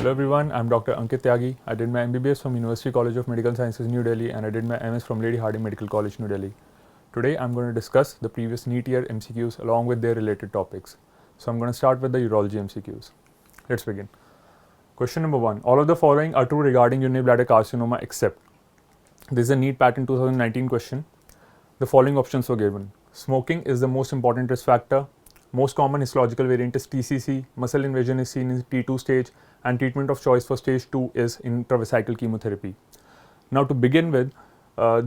Hello everyone, I'm Dr. Ankit Tyagi. I did my MBBS from University College of Medical Sciences, New Delhi, and I did my MS from Lady Hardinge Medical College, New Delhi. Today I'm going to discuss the previous NEET year MCQs along with their related topics. So I'm going to start with the urology MCQs. Let's begin. Question number 1. All of the following are true regarding urinary bladder carcinoma except. This is a NEET pattern 2019 question. The following options were given. Smoking is the most important risk factor. Most common histological variant is TCC. Muscle invasion is seen in T2 stage, and treatment of choice for stage 2 is intravesical chemotherapy. Now, to begin with,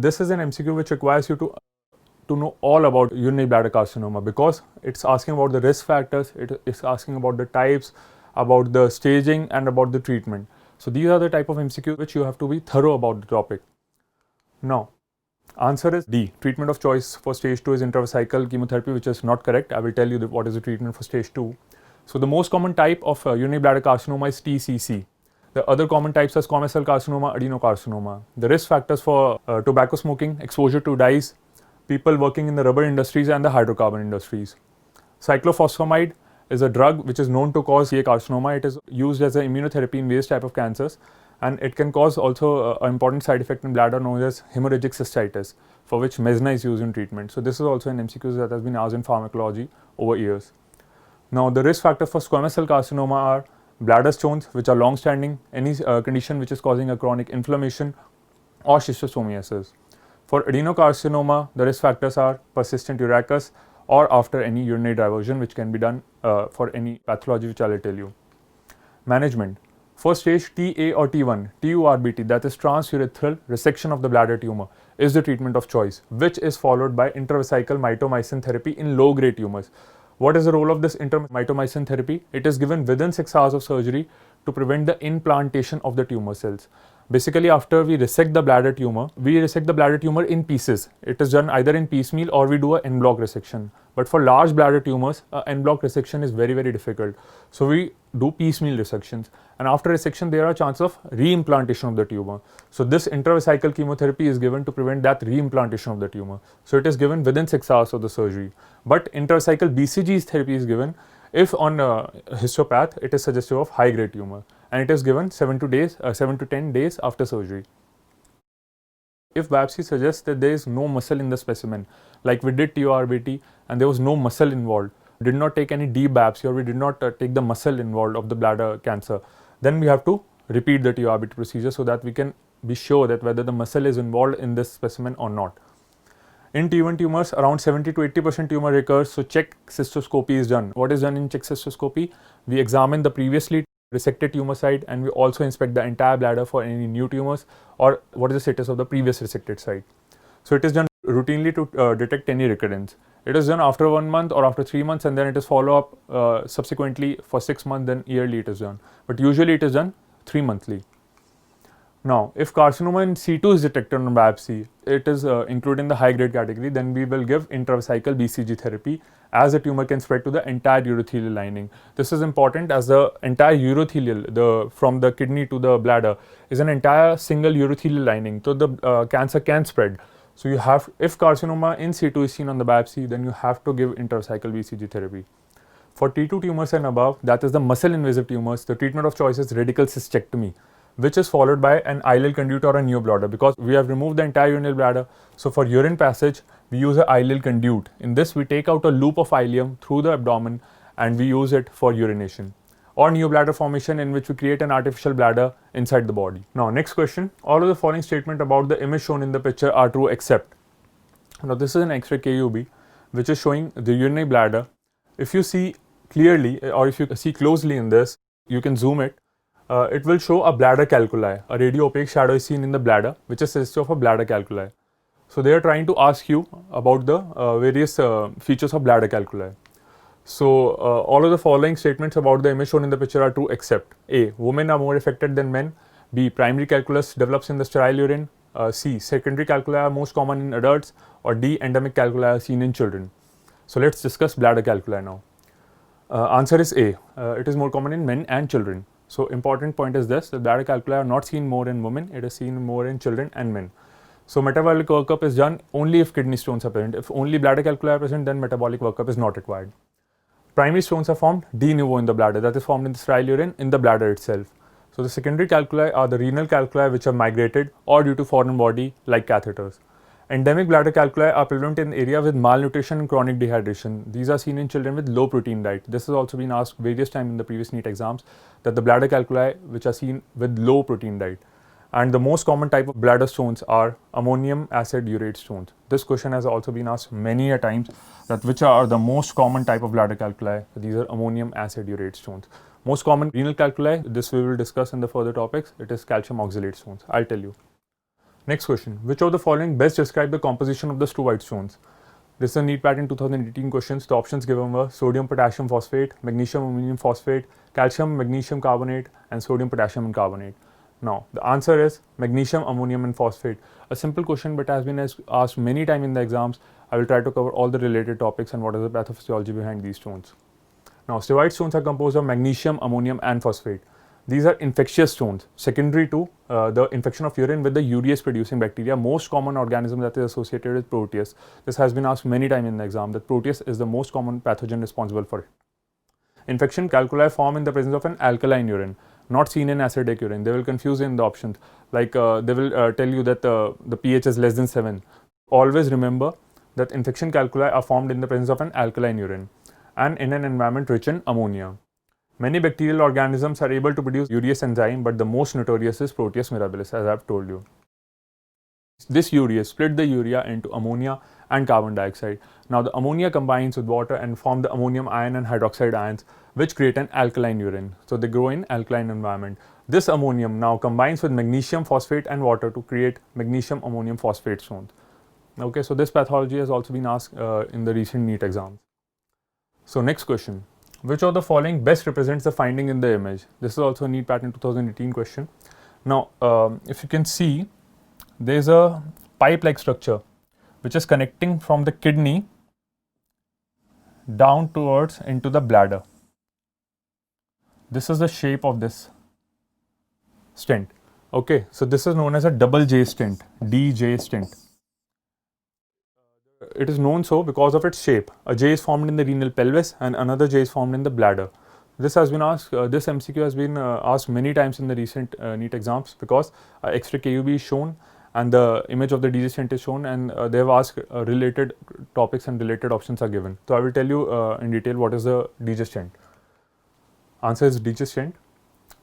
this is an MCQ which requires you to know all about urinary bladder carcinoma, because it's asking about the risk factors, it is asking about the types, about the staging, and about the treatment. So these are the type of MCQ which you have to be thorough about the topic. Now, answer is D. Treatment of choice for stage 2 is intravesical chemotherapy, which is not correct. I will tell you what is the treatment for stage 2. So the most common type of urinary bladder carcinoma is TCC. The other common types are squamous cell carcinoma, adenocarcinoma. The risk factors for tobacco smoking, exposure to dyes, people working in the rubber industries and the hydrocarbon industries. Cyclophosphamide is a drug which is known to cause CA carcinoma. It is used as an immunotherapy in various types of cancers, and it can cause also an important side effect in bladder known as hemorrhagic cystitis, for which Mesna is used in treatment. So this is also an MCQ that has been asked in pharmacology over years. Now, the risk factors for squamous cell carcinoma are bladder stones, which are long-standing, any condition which is causing a chronic inflammation, or schistosomiasis. For adenocarcinoma, the risk factors are persistent urachus or after any urinary diversion, which can be done for any pathology which I will tell you. Management. For stage TA or T1, TURBT, that is transurethral resection of the bladder tumor, is the treatment of choice, which is followed by intravesical mitomycin therapy in low-grade tumors. What is the role of this mitomycin therapy? It is given within 6 hours of surgery to prevent the implantation of the tumor cells. Basically, after we resect the bladder tumor in pieces. It is done either in piecemeal or we do an en bloc resection. But for large bladder tumors, en bloc resection is very, very difficult. So we do piecemeal resections. And after resection, there are chances of reimplantation of the tumor. So this intravesical chemotherapy is given to prevent that reimplantation of the tumor. So it is given within 6 hours of the surgery. But intravesical BCG therapy is given if on histopath it is suggestive of high-grade tumor, and it is given 7 to 10 days after surgery. If biopsy suggests that there is no muscle in the specimen, like we did TURBT and there was no muscle involved, did not take any deep biopsy, or we did not take the muscle involved of the bladder cancer, then we have to repeat the TURBT procedure so that we can be sure that whether the muscle is involved in this specimen or not. In T1 tumors, around 70 to 80% tumor recurs, so check cystoscopy is done. What is done in check cystoscopy? We examine the previously resected tumor site, and we also inspect the entire bladder for any new tumors or what is the status of the previous resected site. So it is done routinely to detect any recurrence. It is done after 1 month or after 3 months, and then it is follow up subsequently for 6 months, then yearly it is done. But usually it is done 3 monthly. Now, if carcinoma in C2 is detected on biopsy, it is included in the high-grade category, then we will give intravesical BCG therapy, as the tumor can spread to the entire urothelial lining. This is important as the entire urothelial, from the kidney to the bladder, is an entire single urothelial lining, so the cancer can spread. So you have, if carcinoma in C2 is seen on the biopsy, then you have to give intravesical BCG therapy. For T2 tumors and above, that is the muscle invasive tumors, the treatment of choice is radical cystectomy, which is followed by an ileal conduit or a neobladder, because we have removed the entire urinary bladder. So for urine passage, we use an ileal conduit. In this, we take out a loop of ileum through the abdomen and we use it for urination. Or neobladder formation, in which we create an artificial bladder inside the body. Now, next question. All of the following statements about the image shown in the picture are true except. Now, this is an X-ray KUB, which is showing the urinary bladder. If you see clearly, or if you see closely in this, you can zoom it. It will show a bladder calculi. A radio opaque shadow is seen in the bladder, which is suggestive of a bladder calculi. So they are trying to ask you about the various features of bladder calculi. So all of the following statements about the image shown in the picture are true except. A. Women are more affected than men. B. Primary calculus develops in the sterile urine. C. Secondary calculi are most common in adults. Or D. Endemic calculi are seen in children. So let's discuss bladder calculi now. Answer is A. It is more common in men and children. So important point is this: the bladder calculi are not seen more in women, it is seen more in children and men. So metabolic workup is done only if kidney stones are present. If only bladder calculi are present, then metabolic workup is not required. Primary stones are formed de novo in the bladder, that is formed in the sterile urine in the bladder itself. So the secondary calculi are the renal calculi which are migrated or due to foreign body like catheters. Endemic bladder calculi are prevalent in area with malnutrition and chronic dehydration. These are seen in children with low protein diet. This has also been asked various times in the previous NEET exams, that the bladder calculi which are seen with low protein diet. And the most common type of bladder stones are ammonium acid urate stones. This question has also been asked many a times, that which are the most common type of bladder calculi. These are ammonium acid urate stones. Most common renal calculi, this we will discuss in the further topics, it is calcium oxalate stones. I'll tell you. Next question, which of the following best describe the composition of the two white stones? This is a NEET pattern 2018 questions. The options given were sodium potassium phosphate, magnesium ammonium phosphate, calcium magnesium carbonate, and sodium potassium carbonate. Now, the answer is magnesium ammonium and phosphate. A simple question, but has been asked many times in the exams. I will try to cover all the related topics and what is the pathophysiology behind these stones. Now, steroid stones are composed of magnesium, ammonium, and phosphate. These are infectious stones, secondary to the infection of urine with the urease producing bacteria. Most common organism that is associated with Proteus. This has been asked many times in the exam, that Proteus is the most common pathogen responsible for it. Infection calculi form in the presence of an alkaline urine, not seen in acidic urine. They will confuse in the options, like they will tell you that the pH is less than 7. Always remember that infection calculi are formed in the presence of an alkaline urine and in an environment rich in ammonia. Many bacterial organisms are able to produce urease enzyme, but the most notorious is Proteus mirabilis, as I have told you. This urease split the urea into ammonia and carbon dioxide. Now the ammonia combines with water and form the ammonium ion and hydroxide ions, which create an alkaline urine. So they grow in alkaline environment. This ammonium now combines with magnesium phosphate and water to create magnesium ammonium phosphate stones. Okay, so this pathology has also been asked in the recent NEET exams. So next question, which of the following best represents the finding in the image? This is also a NEET pattern 2018 question. Now, if you can see, there is a pipe-like structure which is connecting from the kidney down towards into the bladder. This is the shape of this stent. Okay, so this is known as a double J stent, DJ stent. It is known so because of its shape. A J is formed in the renal pelvis and another J is formed in the bladder. This has been asked, this MCQ has been asked many times in the recent NEET exams, because X-ray KUB is shown and the image of the DJ stent is shown, and they have asked related topics and related options are given. So I will tell you in detail what is the DJ stent. Answer is DJ stent.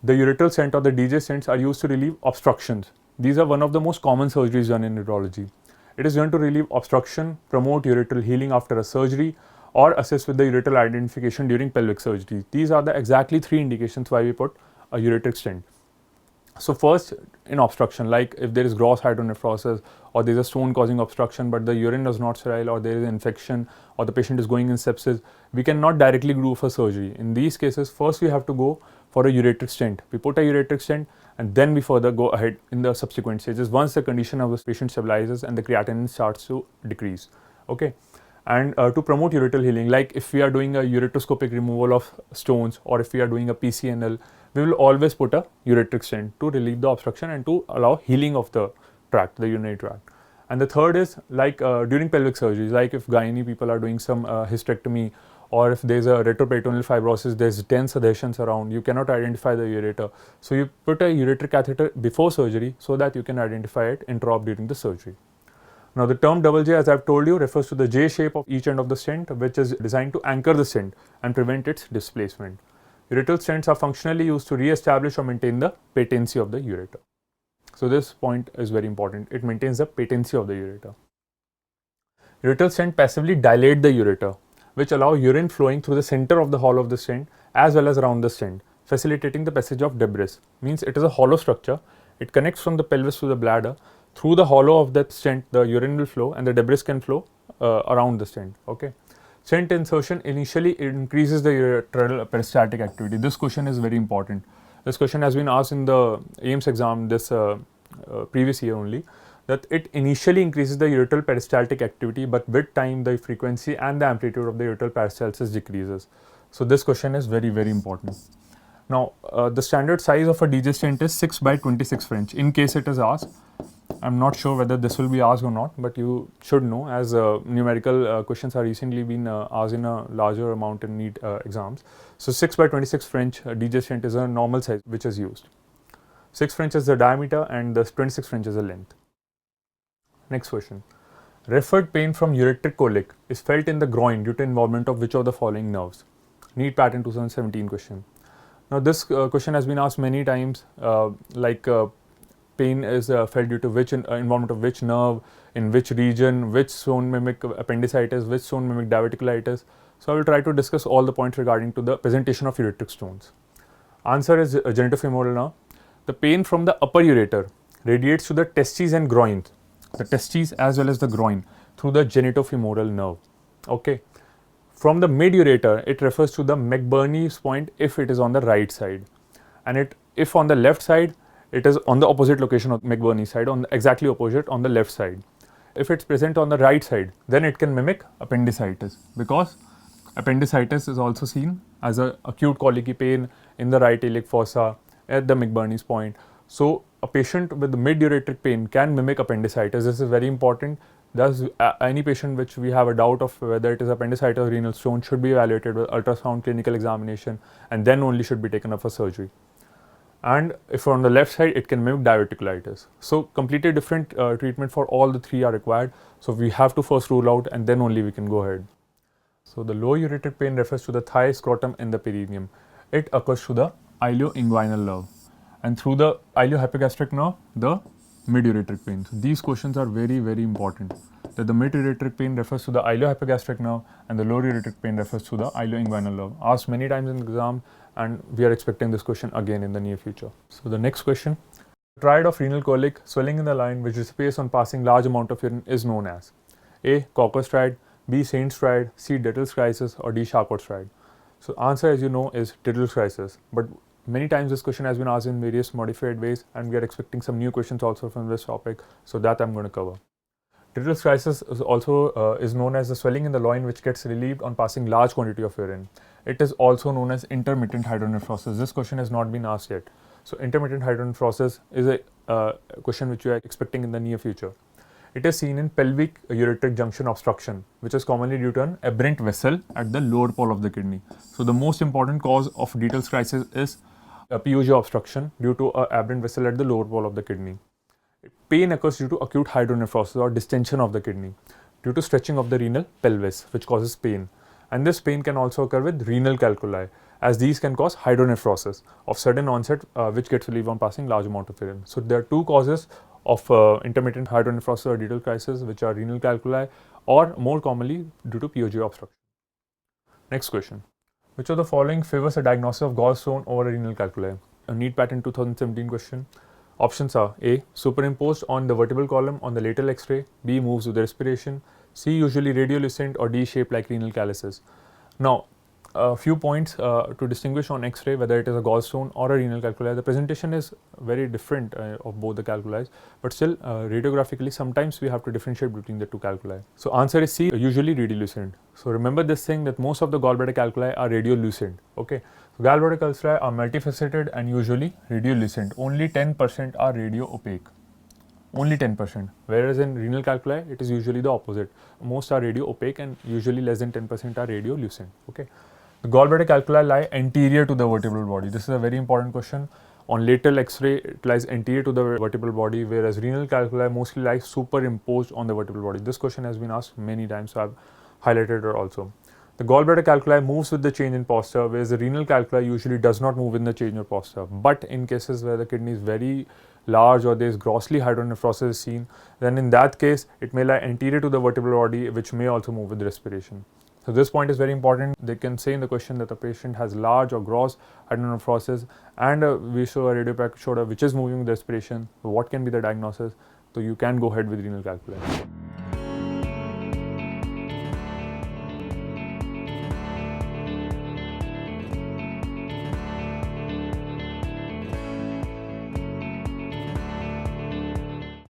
The ureteral stent or the DJ stents are used to relieve obstructions. These are one of the most common surgeries done in urology. It is done to relieve obstruction, promote ureteral healing after a surgery, or assist with the ureteral identification during pelvic surgery. These are the exactly 3 indications why we put a ureteric stent. So first, in obstruction, like if there is gross hydronephrosis or there is a stone causing obstruction but the urine is not sterile, or there is an infection, or the patient is going in sepsis, we cannot directly do for surgery. In these cases, first we have to go for a ureteric stent. We put a ureteric stent and then we further go ahead in the subsequent stages once the condition of the patient stabilizes and the creatinine starts to decrease. Okay. And to promote ureteral healing, like if we are doing a ureteroscopic removal of stones or if we are doing a PCNL, we will always put a ureteric stent to relieve the obstruction and to allow healing of the tract, the urinary tract. And the third is like during pelvic surgeries, like if gynae people are doing some hysterectomy, or if there is a retroperitoneal fibrosis, there is dense adhesions around, you cannot identify the ureter. So you put a ureteric catheter before surgery so that you can identify it intra-op during the surgery. Now the term double J, as I have told you, refers to the J shape of each end of the stent, which is designed to anchor the stent and prevent its displacement. Ureteral stents are functionally used to re-establish or maintain the patency of the ureter. So this point is very important. It maintains the patency of the ureter. Ureteral stent passively dilate the ureter, which allow urine flowing through the center of the hollow of the stent as well as around the stent, facilitating the passage of debris. Means it is a hollow structure. It connects from the pelvis to the bladder. Through the hollow of that stent, the urine will flow and the debris can flow around the stent. Okay. Stent insertion initially increases the ureteral peristaltic activity. This question is very important. This question has been asked in the AIIMS exam this previous year only, that it initially increases the ureteral peristaltic activity, but with time the frequency and the amplitude of the ureteral peristalsis decreases. So this question is very, very important. Now the standard size of a DJ stent is 6 by 26 French. In case it is asked, I'm not sure whether this will be asked or not, but you should know, as numerical questions are recently been asked in a larger amount in NEET exams. So 6 by 26 French DJ stent is a normal size which is used. 6 French is the diameter and the 26 French is the length. Next question. Referred pain from ureteric colic is felt in the groin due to involvement of which of the following nerves? NEET pattern 2017 question. Now this question has been asked many times, pain is felt due to which involvement of which nerve, in which region, which zone mimic appendicitis, which zone mimic diverticulitis. So I will try to discuss all the points regarding to the presentation of ureteric stones. Answer is genitofemoral nerve. The pain from the upper ureter radiates to the testes and groins, the testes as well as the groin, through the genitofemoral nerve. Okay. From the mid ureter, it refers to the McBurney's point if it is on the right side, and if on the left side, it is on the opposite location of McBurney's side, on the exactly opposite on the left side. If it's present on the right side, then it can mimic appendicitis, because appendicitis is also seen as a acute colicky pain in the right iliac fossa at the McBurney's point. So a patient with the mid-ureteric pain can mimic appendicitis. This is very important. Thus, any patient which we have a doubt of whether it is appendicitis or renal stone should be evaluated with ultrasound clinical examination, and then only should be taken up for surgery. And if on the left side, it can mimic diverticulitis. So completely different treatment for all the three are required. So we have to first rule out, and then only we can go ahead. So the low ureteric pain refers to the thigh, scrotum and the perineum. It occurs through the ilioinguinal nerve, and through the iliohypogastric nerve, the mid-ureteric pain. So these questions are very, very important, that the mid-ureteric pain refers to the iliohypogastric nerve and the lower ureteric pain refers to the ilioinguinal nerve. Asked many times in the exam, and we are expecting this question again in the near future. So the next question. Triad of renal colic, swelling in the line which dissipates on passing large amount of urine is known as A. Cocker's triad, B. Saint's triad, C. Dittle's crisis, or D. Charcot's triad. So answer, as you know, is Dittle's crisis, but many times this question has been asked in various modified ways, and we are expecting some new questions also from this topic, so that I'm going to cover. Dittle's crisis is also is known as the swelling in the loin which gets relieved on passing large quantity of urine. It is also known as intermittent hydronephrosis. This question has not been asked yet. So intermittent hydronephrosis is a question which we are expecting in the near future. It is seen in pelvic ureteric junction obstruction, which is commonly due to an aberrant vessel at the lower pole of the kidney. So the most important cause of Dittle's crisis is a PUJ obstruction due to an aberrant vessel at the lower pole of the kidney. Pain occurs due to acute hydronephrosis or distension of the kidney due to stretching of the renal pelvis, which causes pain. And this pain can also occur with renal calculi, as these can cause hydronephrosis of sudden onset, which gets relieved on passing large amount of urine. So there are two causes of intermittent hydronephrosis or Dittle's crisis, which are renal calculi or more commonly due to PUJ obstruction. Next question. Which of the following favors a diagnosis of gallstone over a renal calculi? A NEET pattern 2017 question. Options are A. Superimposed on the vertebral column on the lateral X-ray, B. Moves with the respiration, C. Usually radiolucent, or D. Shaped like renal calyces. Now, a few points to distinguish on X-ray whether it is a gallstone or a renal calculi. The presentation is very different of both the calculi, but still radiographically sometimes we have to differentiate between the two calculi. So answer is C, usually radiolucent. So remember this thing, that most of the gallbladder calculi are radiolucent. Okay, so gallbladder calculi are multifaceted and usually radiolucent. Only 10% are radio opaque. Only 10%, whereas in renal calculi it is usually the opposite. Most are radio opaque and usually less than 10% are radiolucent. Okay. The gallbladder calculi lie anterior to the vertebral body. This is a very important question. On lateral X-ray, it lies anterior to the vertebral body, whereas renal calculi mostly lies superimposed on the vertebral body. This question has been asked many times, so I've highlighted it also. The gallbladder calculi moves with the change in posture, whereas the renal calculi usually does not move in the change in posture. But in cases where the kidney is very large or there is grossly hydronephrosis seen, then in that case, it may lie anterior to the vertebral body, which may also move with respiration. So this point is very important. They can say in the question that the patient has large or gross hydronephrosis, and we show a radiopaque which is moving with respiration. So what can be the diagnosis? So you can go ahead with renal calculi.